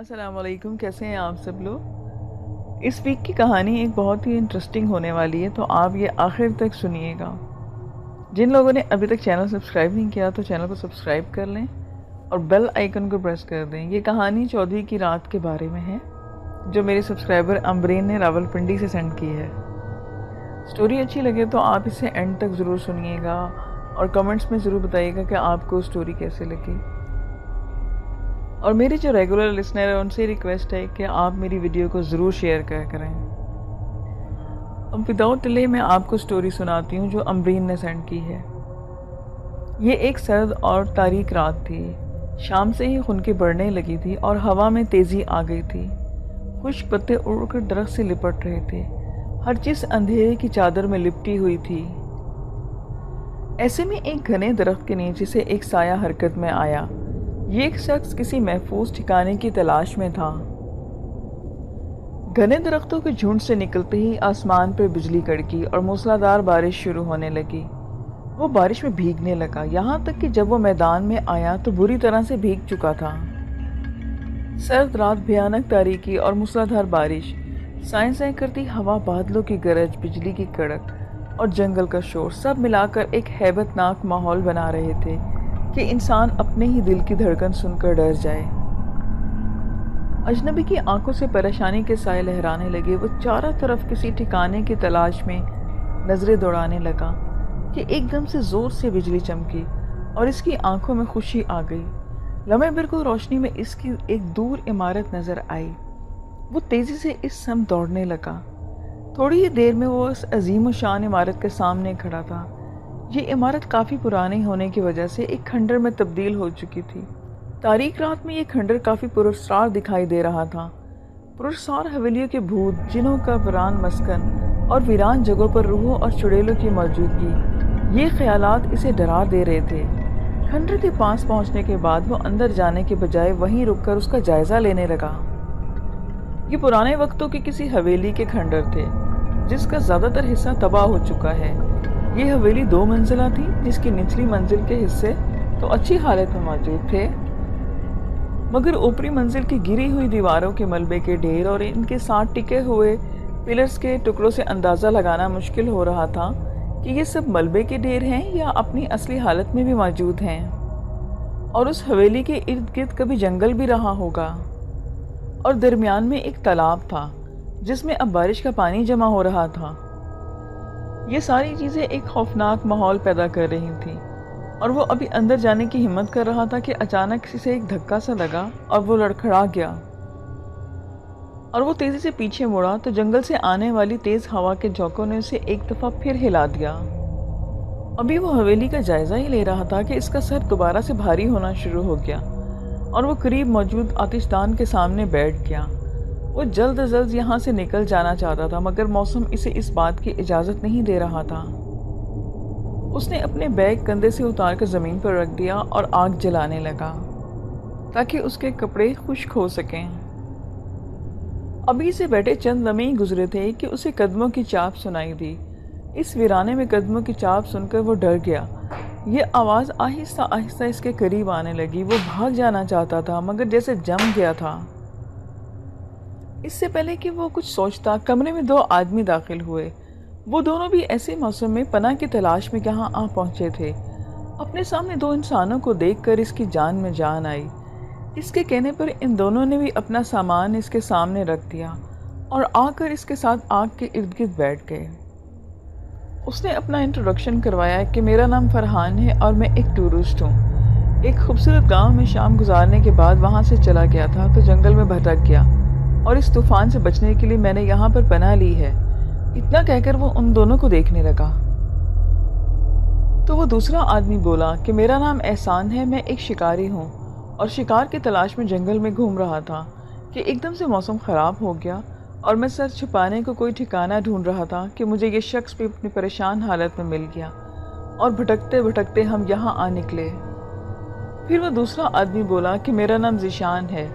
السلام علیکم، کیسے ہیں آپ سب لوگ؟ اس ویک کی کہانی ایک بہت ہی انٹرسٹنگ ہونے والی ہے، تو آپ یہ آخر تک سنیے گا۔ جن لوگوں نے ابھی تک چینل سبسکرائب نہیں کیا تو چینل کو سبسکرائب کر لیں اور بیل آئیکن کو پریس کر دیں۔ یہ کہانی 14 کی رات کے بارے میں ہے، جو میرے سبسکرائبر امبرین نے راولپنڈی سے سینڈ کی ہے۔ سٹوری اچھی لگے تو آپ اسے اینڈ تک ضرور سنیے گا اور کمنٹس میں ضرور بتائیے گا کہ آپ کو سٹوری کیسے لگی۔ اور میرے جو ریگولر لسنر ہیں ان سے ریکویسٹ ہے کہ آپ میری ویڈیو کو ضرور شیئر کریں۔ اب وداؤٹ ڈیلے میں آپ کو سٹوری سناتی ہوں جو امبرین نے سینڈ کی ہے۔ یہ ایک سرد اور تاریک رات تھی۔ شام سے ہی خنکیں بڑھنے لگی تھی اور ہوا میں تیزی آ گئی تھی۔ خشک پتے اڑ کر درخت سے لپٹ رہے تھے۔ ہر چیز اندھیرے کی چادر میں لپٹی ہوئی تھی۔ ایسے میں ایک گھنے درخت کے نیچے سے ایک سایہ حرکت میں آیا۔ یہ ایک شخص کسی محفوظ ٹھکانے کی تلاش میں تھا۔ گھنے درختوں کے جھنڈ سے نکلتے ہی آسمان پر بجلی کڑکی اور موسلادھار بارش شروع ہونے لگی۔ وہ بارش میں بھیگنے لگا، یہاں تک کہ جب وہ میدان میں آیا تو بری طرح سے بھیگ چکا تھا۔ سرد رات، بھیانک تاریکی اور موسلادھار بارش، سائیں سائیں کرتی ہوا، بادلوں کی گرج، بجلی کی کڑک اور جنگل کا شور، سب ملا کر ایک ہیبت ناک ماحول بنا رہے تھے کہ انسان اپنے ہی دل کی دھڑکن سن کر ڈر جائے۔ اجنبی کی آنکھوں سے پریشانی کے سائے لہرانے لگے۔ وہ چاروں طرف کسی ٹھکانے کی تلاش میں نظریں دوڑانے لگا کہ ایک دم سے زور سے بجلی چمکی اور اس کی آنکھوں میں خوشی آ گئی۔ لمحے بھر کو روشنی میں اس کی ایک دور عمارت نظر آئی۔ وہ تیزی سے اس سمت دوڑنے لگا۔ تھوڑی ہی دیر میں وہ اس عظیم و شان عمارت کے سامنے کھڑا تھا۔ یہ عمارت کافی پرانی ہونے کی وجہ سے ایک کھنڈر میں تبدیل ہو چکی تھی۔ تاریک رات میں یہ کھنڈر کافی پراسرار دکھائی دے رہا تھا۔ پراسرار حویلیوں کے بھوت، جنوں کا ویران مسکن اور ویران جگہوں پر روحوں اور چڑیلوں کی موجودگی، یہ خیالات اسے ڈرا دے رہے تھے۔ کھنڈر کے پاس پہنچنے کے بعد وہ اندر جانے کے بجائے وہیں رک کر اس کا جائزہ لینے لگا۔ یہ پرانے وقتوں کی کسی حویلی کے کھنڈر تھے، جس کا زیادہ تر حصہ تباہ ہو چکا ہے۔ یہ حویلی 2 منزلہ تھی، جس کی نچلی منزل کے حصے تو اچھی حالت میں موجود تھے، مگر اوپری منزل کی گری ہوئی دیواروں کے ملبے کے ڈھیر اور ان کے ساتھ ٹکے ہوئے پلرز کے ٹکڑوں سے اندازہ لگانا مشکل ہو رہا تھا کہ یہ سب ملبے کے ڈھیر ہیں یا اپنی اصلی حالت میں بھی موجود ہیں، اور اس حویلی کے ارد گرد کبھی جنگل بھی رہا ہوگا۔ اور درمیان میں ایک تالاب تھا جس میں اب بارش کا پانی جمع ہو رہا تھا۔ یہ ساری چیزیں ایک خوفناک ماحول پیدا کر رہی تھیں، اور وہ ابھی اندر جانے کی ہمت کر رہا تھا کہ اچانک کسی سے ایک دھکا سا لگا اور وہ لڑکھڑا گیا، اور وہ تیزی سے پیچھے مڑا تو جنگل سے آنے والی تیز ہوا کے جھونکوں نے اسے ایک دفعہ پھر ہلا دیا۔ ابھی وہ حویلی کا جائزہ ہی لے رہا تھا کہ اس کا سر دوبارہ سے بھاری ہونا شروع ہو گیا، اور وہ قریب موجود آتش دان کے سامنے بیٹھ گیا۔ وہ جلد از جلد یہاں سے نکل جانا چاہتا تھا، مگر موسم اسے اس بات کی اجازت نہیں دے رہا تھا۔ اس نے اپنے بیگ کندھے سے اتار کر زمین پر رکھ دیا اور آگ جلانے لگا تاکہ اس کے کپڑے خشک ہو سکیں۔ ابھی سے بیٹھے چند لمحے ہی گزرے تھے کہ اسے قدموں کی چاپ سنائی دی۔ اس ویرانے میں قدموں کی چاپ سن کر وہ ڈر گیا۔ یہ آواز آہستہ آہستہ اس کے قریب آنے لگی۔ وہ بھاگ جانا چاہتا تھا، مگر جیسے جم گیا تھا۔ اس سے پہلے کہ وہ کچھ سوچتا، کمرے میں 2 آدمی داخل ہوئے۔ وہ دونوں بھی ایسے موسم میں پناہ کی تلاش میں یہاں آ پہنچے تھے۔ اپنے سامنے 2 انسانوں کو دیکھ کر اس کی جان میں جان آئی۔ اس کے کہنے پر ان دونوں نے بھی اپنا سامان اس کے سامنے رکھ دیا اور آ کر اس کے ساتھ آگ کے ارد گرد بیٹھ گئے۔ اس نے اپنا انٹروڈکشن کروایا کہ میرا نام فرحان ہے اور میں ایک ٹورسٹ ہوں۔ ایک خوبصورت گاؤں میں شام گزارنے کے بعد وہاں سے چلا گیا تھا تو جنگل میں بھٹک گیا، اور اس طوفان سے بچنے کے لیے میں نے یہاں پر پناہ لی ہے۔ اتنا کہہ کر وہ ان دونوں کو دیکھنے لگا۔ تو وہ دوسرا آدمی بولا کہ میرا نام احسان ہے، میں ایک شکاری ہوں اور شکار کی تلاش میں جنگل میں گھوم رہا تھا کہ ایک دم سے موسم خراب ہو گیا اور میں سر چھپانے کو کوئی ٹھکانہ ڈھونڈ رہا تھا کہ مجھے یہ شخص بھی اپنی پریشان حالت میں مل گیا، اور بھٹکتے بھٹکتے ہم یہاں آ نکلے۔ پھر وہ دوسرا آدمی بولا کہ میرا نام ذیشان ہے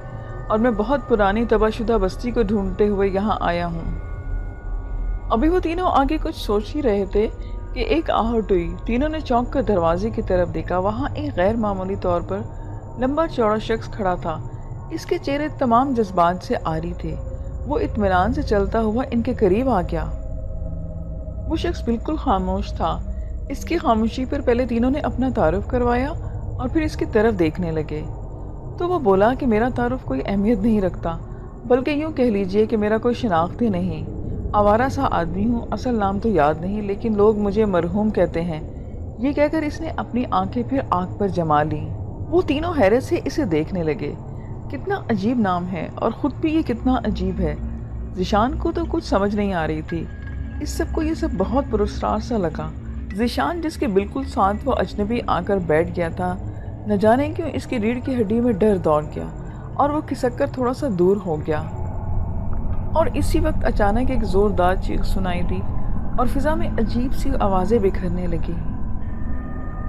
اور میں بہت پرانی تباہ شدہ بستی کو ڈھونڈتے ہوئے یہاں آیا ہوں۔ ابھی وہ تینوں آگے کچھ سوچ ہی رہے تھے کہ ایک آہٹ ہوئی۔ تینوں نے چونک کر دروازے کی طرف دیکھا۔ وہاں ایک غیر معمولی طور پر لمبا چوڑا شخص کھڑا تھا، اس کے چہرے تمام جذبات سے عاری تھے۔ وہ اطمینان سے چلتا ہوا ان کے قریب آ گیا۔ وہ شخص بالکل خاموش تھا۔ اس کی خاموشی پر پہلے تینوں نے اپنا تعارف کروایا اور پھر اس کی طرف دیکھنے لگے۔ تو وہ بولا کہ میرا تعارف کوئی اہمیت نہیں رکھتا، بلکہ یوں کہہ لیجئے کہ میرا کوئی شناختی نہیں، آوارہ سا آدمی ہوں، اصل نام تو یاد نہیں، لیکن لوگ مجھے مرحوم کہتے ہیں۔ یہ کہہ کر اس نے اپنی آنکھیں پھر آنکھ پر جما لیں۔ وہ تینوں حیرت سے اسے دیکھنے لگے۔ کتنا عجیب نام ہے، اور خود بھی یہ کتنا عجیب ہے۔ ذیشان کو تو کچھ سمجھ نہیں آ رہی تھی۔ اس سب کو یہ سب بہت پراسرار سا لگا۔ ذیشان جس کے بالکل ساتھ وہ اجنبی آ کر بیٹھ گیا تھا، نہ جانے کیوں اس کی ریڑھ کی ہڈی میں ڈر دوڑ گیا اور وہ کھسک کر تھوڑا سا دور ہو گیا۔ اور اسی وقت اچانک ایک زوردار چیخ سنائی دی اور فضا میں عجیب سی آوازیں بکھرنے لگی۔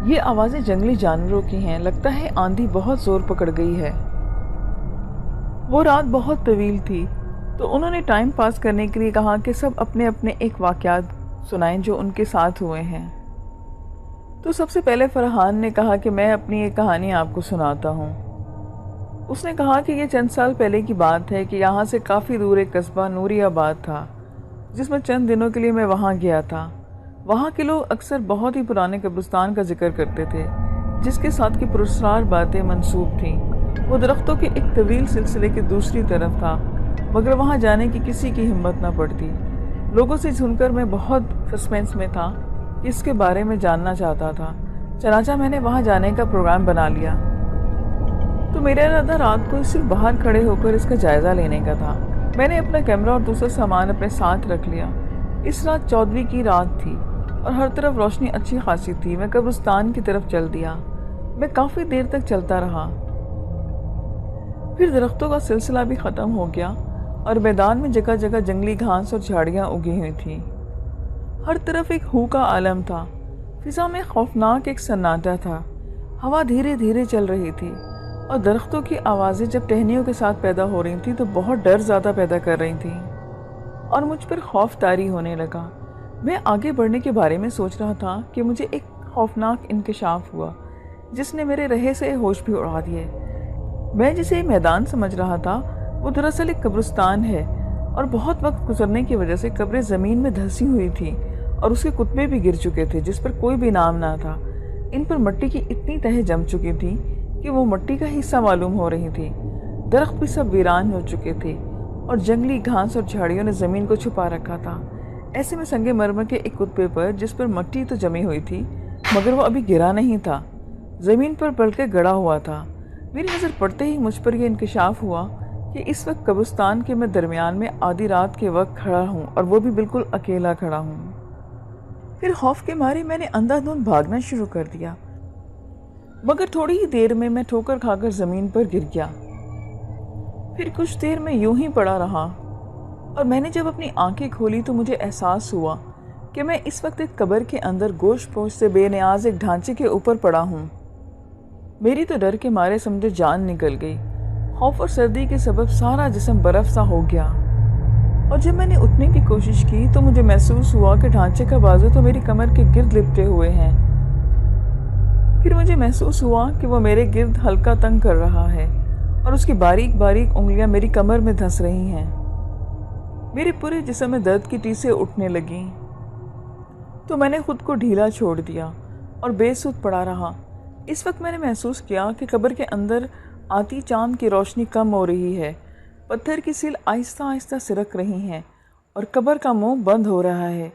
یہ آوازیں جنگلی جانوروں کی ہیں، لگتا ہے آندھی بہت زور پکڑ گئی ہے۔ وہ رات بہت طویل تھی، تو انہوں نے ٹائم پاس کرنے کے لیے کہا کہ سب اپنے اپنے ایک واقعات سنائیں جو ان کے ساتھ ہوئے ہیں۔ تو سب سے پہلے فرحان نے کہا کہ میں اپنی ایک کہانی آپ کو سناتا ہوں۔ اس نے کہا کہ یہ چند سال پہلے کی بات ہے کہ یہاں سے کافی دور ایک قصبہ نوری آباد تھا، جس میں چند دنوں کے لیے میں وہاں گیا تھا۔ وہاں کے لوگ اکثر بہت ہی پرانے قبرستان کا ذکر کرتے تھے، جس کے ساتھ کی پراسرار باتیں منسوب تھیں۔ وہ درختوں کے ایک طویل سلسلے کی دوسری طرف تھا، مگر وہاں جانے کی کسی کی ہمت نہ پڑتی۔ لوگوں سے سن کر میں بہت سسپینس میں تھا کہ اس کے بارے میں جاننا چاہتا تھا، چنانچہ میں نے وہاں جانے کا پروگرام بنا لیا۔ تو میرا ارادہ رات کو صرف باہر کھڑے ہو کر اس کا جائزہ لینے کا تھا۔ میں نے اپنا کیمرہ اور دوسرا سامان اپنے ساتھ رکھ لیا۔ اس رات 14ویں کی رات تھی اور ہر طرف روشنی اچھی خاصی تھی۔ میں قبرستان کی طرف چل دیا۔ میں کافی دیر تک چلتا رہا، پھر درختوں کا سلسلہ بھی ختم ہو گیا اور میدان میں جگہ جگہ جنگلی گھاس اور جھاڑیاں اگی ہوئی تھیں۔ ہر طرف ایک ہو کا عالم تھا۔ فضا میں خوفناک ایک سناٹا تھا۔ ہوا دھیرے دھیرے چل رہی تھی اور درختوں کی آوازیں جب ٹہنیوں کے ساتھ پیدا ہو رہی تھیں تو بہت ڈر زیادہ پیدا کر رہی تھیں اور مجھ پر خوف طاری ہونے لگا۔ میں آگے بڑھنے کے بارے میں سوچ رہا تھا کہ مجھے ایک خوفناک انکشاف ہوا جس نے میرے رہے سے ہوش بھی اڑا دیے۔ میں جسے میدان سمجھ رہا تھا وہ دراصل ایک قبرستان ہے، اور بہت وقت گزرنے کی وجہ سے قبریں زمین میں دھسی ہوئی تھیں اور اس کے کتبے بھی گر چکے تھے جس پر کوئی بھی نام نہ تھا۔ ان پر مٹی کی اتنی تہیں جم چکی تھی کہ وہ مٹی کا حصہ معلوم ہو رہی تھی۔ درخت بھی سب ویران ہو چکے تھے اور جنگلی گھاس اور جھاڑیوں نے زمین کو چھپا رکھا تھا۔ ایسے میں سنگ مرمر کے ایک کتبے پر، جس پر مٹی تو جمی ہوئی تھی مگر وہ ابھی گرا نہیں تھا، زمین پر پڑ کے گڑا ہوا تھا۔ میری نظر پڑتے ہی مجھ پر یہ انکشاف ہوا کہ اس وقت قبرستان کے میں درمیان میں آدھی رات کے وقت کھڑا ہوں، اور وہ بھی بالکل اکیلا کھڑا ہوں۔ پھر خوف کے مارے میں نے اندھا دھند بھاگنا شروع کر دیا، مگر تھوڑی ہی دیر میں ٹھوکر کھا کر زمین پر گر گیا۔ پھر کچھ دیر میں یوں ہی پڑا رہا، اور میں نے جب اپنی آنکھیں کھولی تو مجھے احساس ہوا کہ میں اس وقت ایک قبر کے اندر گوشت پوش سے بے نیاز ایک ڈھانچے کے اوپر پڑا ہوں۔ میری تو ڈر کے مارے سمجھے جان نکل گئی۔ خوف اور سردی کے سبب سارا جسم برف سا ہو گیا، اور جب میں نے اٹھنے کی کوشش کی تو مجھے محسوس ہوا کہ ڈھانچے کا بازو تو میری کمر کے گرد لپٹے ہوئے ہیں۔ پھر مجھے محسوس ہوا کہ وہ میرے گرد ہلکا تنگ کر رہا ہے اور اس کی باریک باریک انگلیاں میری کمر میں دھس رہی ہیں۔ میرے پورے جسم میں درد کی ٹیسیں اٹھنے لگیں، تو میں نے خود کو ڈھیلا چھوڑ دیا اور بے سود پڑا رہا۔ اس وقت میں نے محسوس کیا کہ قبر کے اندر آتی چاند کی روشنی کم ہو رہی ہے، پتھر کی سیل آہستہ آہستہ سرک رہی ہیں اور قبر کا منہ بند ہو رہا ہے۔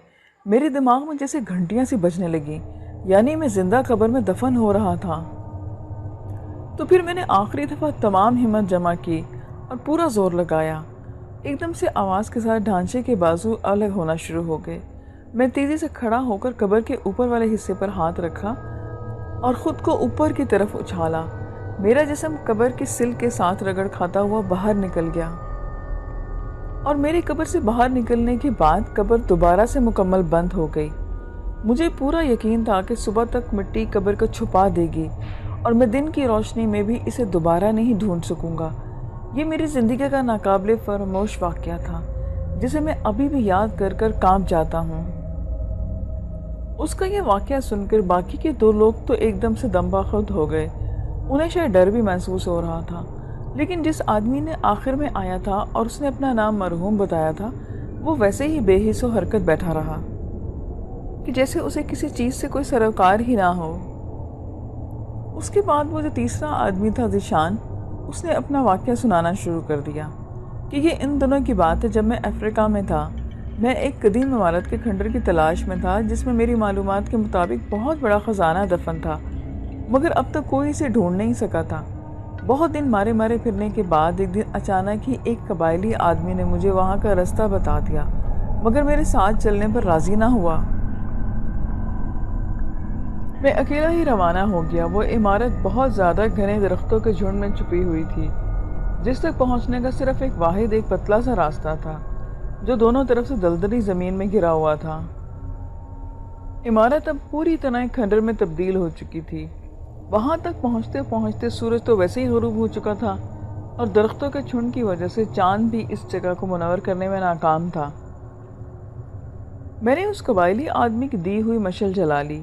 میرے دماغ میں جیسے گھنٹیاں سی بجنے لگیں، یعنی میں زندہ قبر میں دفن ہو رہا تھا۔ تو پھر میں نے آخری دفعہ تمام ہمت جمع کی اور پورا زور لگایا۔ ایک دم سے آواز کے ساتھ ڈھانچے کے بازو الگ ہونا شروع ہو گئے۔ میں تیزی سے کھڑا ہو کر قبر کے اوپر والے حصے پر ہاتھ رکھا اور خود کو اوپر کی طرف اچھالا۔ میرا جسم قبر کی سل کے ساتھ رگڑ کھاتا ہوا باہر نکل گیا، اور میرے قبر سے باہر نکلنے کے بعد قبر دوبارہ سے مکمل بند ہو گئی۔ مجھے پورا یقین تھا کہ صبح تک مٹی قبر کو چھپا دے گی اور میں دن کی روشنی میں بھی اسے دوبارہ نہیں ڈھونڈ سکوں گا۔ یہ میری زندگی کا ناقابل فراموش واقعہ تھا جسے میں ابھی بھی یاد کر کر کانپ جاتا ہوں۔ اس کا یہ واقعہ سن کر باقی کے 2 لوگ تو ایک دم سے دم بخود ہو گئے۔ انہیں شاید ڈر بھی محسوس ہو رہا تھا، لیکن جس آدمی نے آخر میں آیا تھا اور اس نے اپنا نام مرحوم بتایا تھا، وہ ویسے ہی بے حس و حرکت بیٹھا رہا کہ جیسے اسے کسی چیز سے کوئی سروکار ہی نہ ہو۔ اس کے بعد وہ جو تیسرا آدمی تھا ذیشان، اس نے اپنا واقعہ سنانا شروع کر دیا کہ یہ ان دنوں کی بات ہے جب میں افریقہ میں تھا۔ میں ایک قدیم عمارت کے کھنڈر کی تلاش میں تھا جس میں میری معلومات کے مطابق بہت بڑا خزانہ دفن تھا، مگر اب تک کوئی اسے ڈھونڈ نہیں سکا تھا۔ بہت دن مارے مارے پھرنے کے بعد ایک دن اچانک ہی ایک قبائلی آدمی نے مجھے وہاں کا راستہ بتا دیا، مگر میرے ساتھ چلنے پر راضی نہ ہوا۔ میں اکیلا ہی روانہ ہو گیا۔ وہ عمارت بہت زیادہ گھنے درختوں کے جھنڈ میں چھپی ہوئی تھی، جس تک پہنچنے کا صرف ایک پتلا سا راستہ تھا جو دونوں طرف سے دلدلی زمین میں گرا ہوا تھا۔ عمارت اب پوری طرح ایک کھنڈر میں تبدیل ہو چکی تھی۔ وہاں تک پہنچتے پہنچتے سورج تو ویسے ہی غروب ہو چکا تھا اور درختوں کے جھنڈ کی وجہ سے چاند بھی اس جگہ کو منور کرنے میں ناکام تھا۔ میں نے اس قبائلی آدمی کی دی ہوئی مشعل جلا لی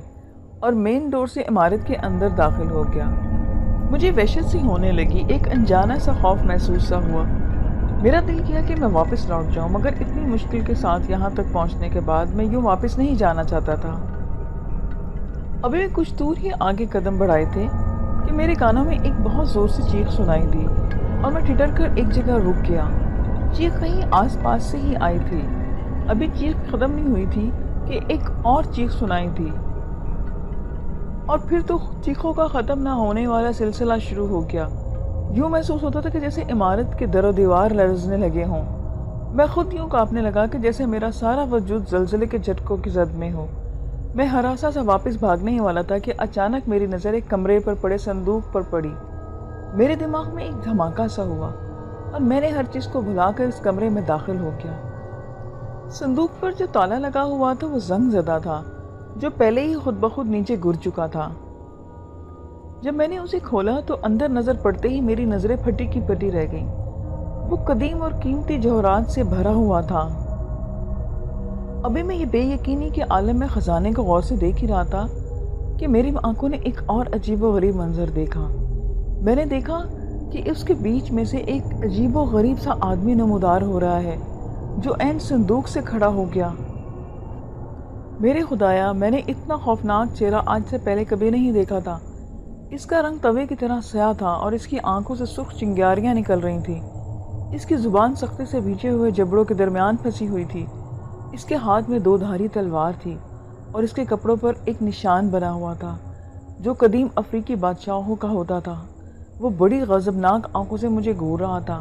اور مین ڈور سے عمارت کے اندر داخل ہو گیا۔ مجھے وحشت سی ہونے لگی، ایک انجانا سا خوف محسوس سا ہوا۔ میرا دل کیا کہ میں واپس لوٹ جاؤں، مگر اتنی مشکل کے ساتھ یہاں تک پہنچنے کے بعد میں یوں واپس نہیں جانا چاہتا تھا۔ ابھی میں کچھ دور ہی آگے قدم بڑھائے تھے کہ میرے کانوں میں ایک بہت زور سے چیخ سنائی دی اور میں ٹھٹر کر ایک جگہ رک گیا۔ چیخ کہیں آس پاس سے ہی آئی تھی۔ ابھی چیخ ختم نہیں ہوئی تھی کہ ایک اور چیخ سنائی دی، اور پھر تو چیخوں کا ختم نہ ہونے والا سلسلہ شروع ہو گیا۔ یوں محسوس ہوتا تھا کہ جیسے عمارت کے در و دیوار لرزنے لگے ہوں۔ میں خود یوں کانپنے لگا کہ جیسے میرا سارا وجود زلزلے کے جھٹکوں کی زد میں ہو۔ میں ہراسا سا واپس بھاگنے ہی والا تھا کہ اچانک میری نظر ایک کمرے پر پڑے صندوق پر پڑی۔ میرے دماغ میں ایک دھماکہ سا ہوا اور میں نے ہر چیز کو بھلا کر اس کمرے میں داخل ہو گیا۔ صندوق پر جو تالا لگا ہوا تھا وہ زنگ زدہ تھا، جو پہلے ہی خود بخود نیچے گر چکا تھا۔ جب میں نے اسے کھولا تو اندر نظر پڑتے ہی میری نظریں پھٹی کی پٹی رہ گئیں۔ وہ قدیم اور قیمتی جوہرات سے بھرا ہوا تھا۔ ابھی میں یہ بے یقینی کے عالم میں خزانے کو غور سے دیکھ ہی رہا تھا کہ میری آنکھوں نے ایک اور عجیب و غریب منظر دیکھا۔ میں نے دیکھا کہ اس کے بیچ میں سے ایک عجیب و غریب سا آدمی نمودار ہو رہا ہے جو عین صندوق سے کھڑا ہو گیا۔ میرے خدایا، میں نے اتنا خوفناک چہرہ آج سے پہلے کبھی نہیں دیکھا تھا۔ اس کا رنگ توے کی طرح سیاہ تھا اور اس کی آنکھوں سے سرخ چنگاریاں نکل رہی تھیں۔ اس کی زبان سختی سے بھیجے ہوئے جبڑوں کے درمیان پھنسی ہوئی تھی۔ اس کے ہاتھ میں 2 دھاری تلوار تھی اور اس کے کپڑوں پر ایک نشان بنا ہوا تھا جو قدیم افریقی بادشاہوں کا ہوتا تھا۔ وہ بڑی غضبناک آنکھوں سے مجھے گھور رہا تھا۔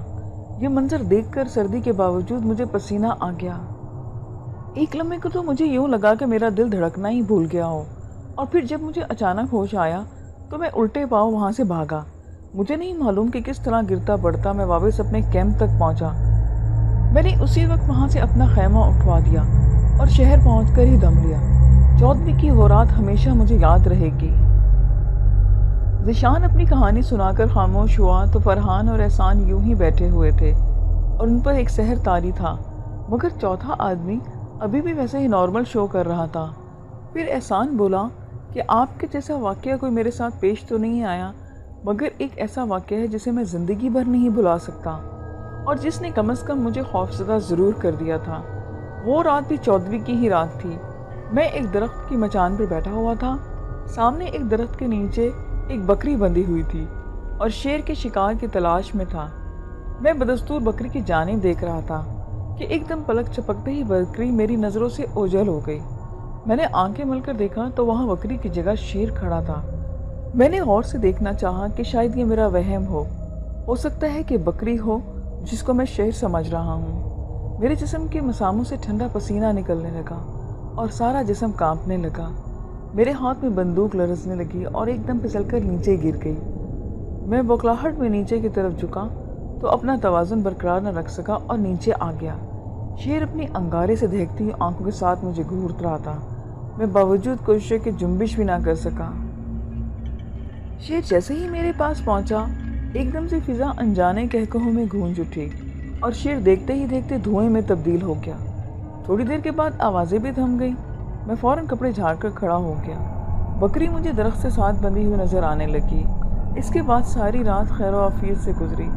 یہ منظر دیکھ کر سردی کے باوجود مجھے پسینہ آ گیا۔ ایک لمحے کو تو مجھے یوں لگا کہ میرا دل دھڑکنا ہی بھول گیا ہو، اور پھر جب مجھے اچانک ہوش آیا تو میں الٹے پاؤں وہاں سے بھاگا۔ مجھے نہیں معلوم کہ کس طرح گرتا پڑتا میں واپس اپنے کیمپ تک پہنچا۔ میں نے اسی وقت وہاں سے اپنا خیمہ اٹھوا دیا اور شہر پہنچ کر ہی دم لیا۔ 14ویں کی وہ رات ہمیشہ مجھے یاد رہے گی۔ ذیشان اپنی کہانی سنا کر خاموش ہوا تو فرحان اور احسان یوں ہی بیٹھے ہوئے تھے اور ان پر ایک سحر طاری تھا، مگر چوتھا آدمی ابھی بھی ویسے ہی نارمل شو کر رہا تھا۔ پھر احسان بولا کہ آپ کے جیسا واقعہ کوئی میرے ساتھ پیش تو نہیں آیا، مگر ایک ایسا واقعہ ہے جسے میں زندگی بھر نہیں بھلا سکتا اور جس نے کم از کم مجھے خوفزدہ ضرور کر دیا تھا۔ وہ رات بھی 14ویں کی ہی رات تھی۔ میں ایک درخت کی مچان پر بیٹھا ہوا تھا۔ سامنے ایک درخت کے نیچے ایک بکری بندھی ہوئی تھی اور شیر کے شکار کی تلاش میں تھا۔ میں بدستور بکری کی جانب دیکھ رہا تھا کہ ایک دم پلک چپکتے ہی بکری میری نظروں سے اوجھل ہو گئی۔ میں نے آنکھیں مل کر دیکھا تو وہاں بکری کی جگہ شیر کھڑا تھا۔ میں نے غور سے دیکھنا چاہا کہ شاید یہ میرا وہم ہو سکتا ہے کہ بکری ہو جس کو میں شیر سمجھ رہا ہوں۔ میرے جسم کے مساموں سے ٹھنڈا پسینہ نکلنے لگا اور سارا جسم کانپنے لگا۔ میرے ہاتھ میں بندوق لرزنے لگی اور ایک دم پھسل کر نیچے گر گئی۔ میں بوکھلاہٹ میں نیچے کی طرف جھکا تو اپنا توازن برقرار نہ رکھ سکا اور نیچے آ گیا۔ شیر اپنی انگارے سے دہکتی ہوئی آنکھوں کے ساتھ مجھے گھورت رہا تھا۔ میں باوجود کوشش کے جنبش بھی نہ کر سکا۔ شیر جیسے ہی میرے پاس پہنچا، ایک دم سے فضا انجانے کہکہوں میں گونج اٹھی اور شیر دیکھتے ہی دیکھتے دھوئیں میں تبدیل ہو گیا۔ تھوڑی دیر کے بعد آوازیں بھی تھم گئیں۔ میں فوراً کپڑے جھاڑ کر کھڑا ہو گیا۔ بکری مجھے درخت سے ساتھ بندھی ہوئی نظر آنے لگی۔ اس کے بعد ساری رات خیر و عافیت سے گزری۔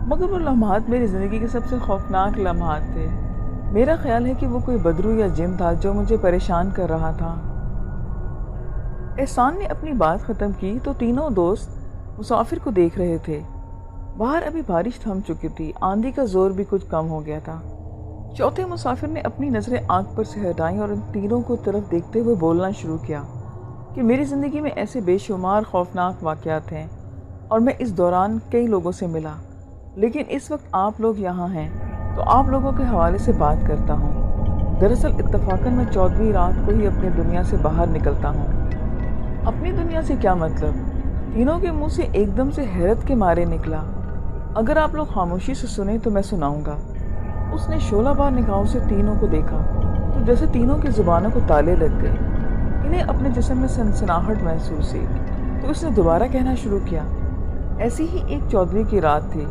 مگر وہ لمحات میری زندگی کے سب سے خوفناک لمحات تھے۔ میرا خیال ہے کہ وہ کوئی بدرو یا جن تھا جو مجھے پریشان کر رہا تھا۔ احسان نے اپنی بات ختم کی تو تینوں دوست مسافر کو دیکھ رہے تھے۔ باہر ابھی بارش تھم چکی تھی، آندھی کا زور بھی کچھ کم ہو گیا تھا۔ چوتھے مسافر نے اپنی نظریں آنکھ پر سے ہٹائیں اور ان تینوں کو طرف دیکھتے ہوئے بولنا شروع کیا کہ میری زندگی میں ایسے بے شمار خوفناک واقعات ہیں اور میں اس دوران کئی لوگوں سے ملا، لیکن اس وقت آپ لوگ یہاں ہیں تو آپ لوگوں کے حوالے سے بات کرتا ہوں۔ دراصل اتفاقاً میں 14ویں رات کو ہی اپنی دنیا سے باہر نکلتا ہوں۔ اپنی دنیا سے کیا مطلب؟ تینوں کے منہ سے ایک دم سے حیرت کے مارے نکلا۔ اگر آپ لوگ خاموشی سے سنیں تو میں سناؤں گا۔ اس نے شعلہ بار نگاہوں سے تینوں کو دیکھا تو جیسے تینوں کی زبانوں کو تالے لگ گئے، انہیں اپنے جسم میں سنسناہٹ محسوس ہوئی۔ تو اس نے دوبارہ کہنا شروع کیا، ایسی ہی ایک 14ویں کی رات تھی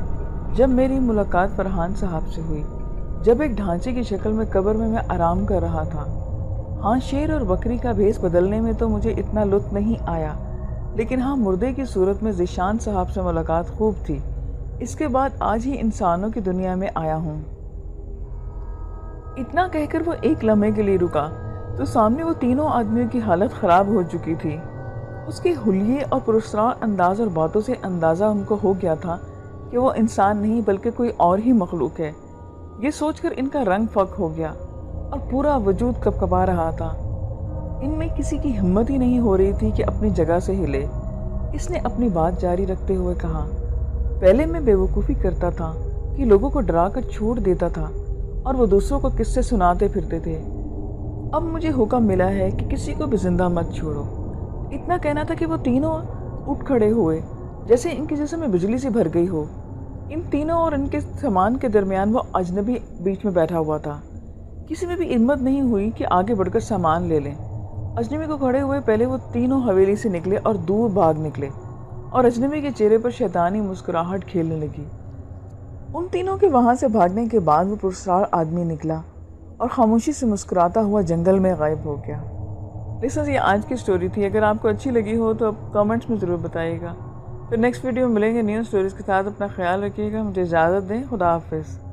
جب میری ملاقات فرحان صاحب سے ہوئی، جب ایک ڈھانچے کی شکل میں قبر میں آرام کر رہا تھا۔ ہاں، شیر اور بکری کا بھیس بدلنے میں تو مجھے اتنا لطف نہیں آیا، لیکن ہاں مردے کی صورت میں ذیشان صاحب سے ملاقات خوب تھی۔ اس کے بعد آج ہی انسانوں کی دنیا میں آیا ہوں۔ اتنا کہہ کر وہ ایک لمحے کے لیے رکا تو سامنے وہ تینوں آدمیوں کی حالت خراب ہو چکی تھی۔ اس کے حلیے اور پراسرار انداز اور باتوں سے اندازہ ان کو ہو گیا تھا کہ وہ انسان نہیں بلکہ کوئی اور ہی مخلوق ہے۔ یہ سوچ کر ان کا رنگ فک ہو گیا اور پورا وجود کپکپا رہا تھا۔ ان میں کسی کی ہمت ہی نہیں ہو رہی تھی کہ اپنی جگہ سے ہلے۔ اس نے اپنی بات جاری رکھتے ہوئے کہا، پہلے میں بے وقوفی کرتا تھا کہ لوگوں کو ڈرا کر چھوڑ دیتا تھا اور وہ دوسروں کو قصے سناتے پھرتے تھے۔ اب مجھے حکم ملا ہے کہ کسی کو بھی زندہ مت چھوڑو۔ اتنا کہنا تھا کہ وہ تینوں اٹھ کھڑے ہوئے جیسے ان کے جسم میں بجلی سی بھر گئی ہو۔ ان تینوں اور ان کے سامان کے درمیان وہ اجنبی بیچ میں بیٹھا ہوا تھا۔ کسی میں بھی ہمت نہیں ہوئی کہ آگے بڑھ کر سامان لے لیں۔ اجنبی کو کھڑے ہوئے پہلے وہ تینوں حویلی سے نکلے اور دور بھاگ نکلے اور اجنبی کے چہرے پر شیطانی مسکراہٹ کھیلنے لگی۔ ان تینوں کے وہاں سے بھاگنے کے بعد وہ پرسرار آدمی نکلا اور خاموشی سے مسکراتا ہوا جنگل میں غائب ہو گیا۔ لسنرز، یہ آج کی سٹوری تھی۔ اگر آپ کو اچھی لگی ہو تو آپ کمنٹس میں ضرور بتائیے گا۔ پھر نیکسٹ ویڈیو میں ملیں گے نیو سٹوریز کے ساتھ۔ اپنا خیال رکھیے گا۔ مجھے اجازت دیں۔ خدا حافظ۔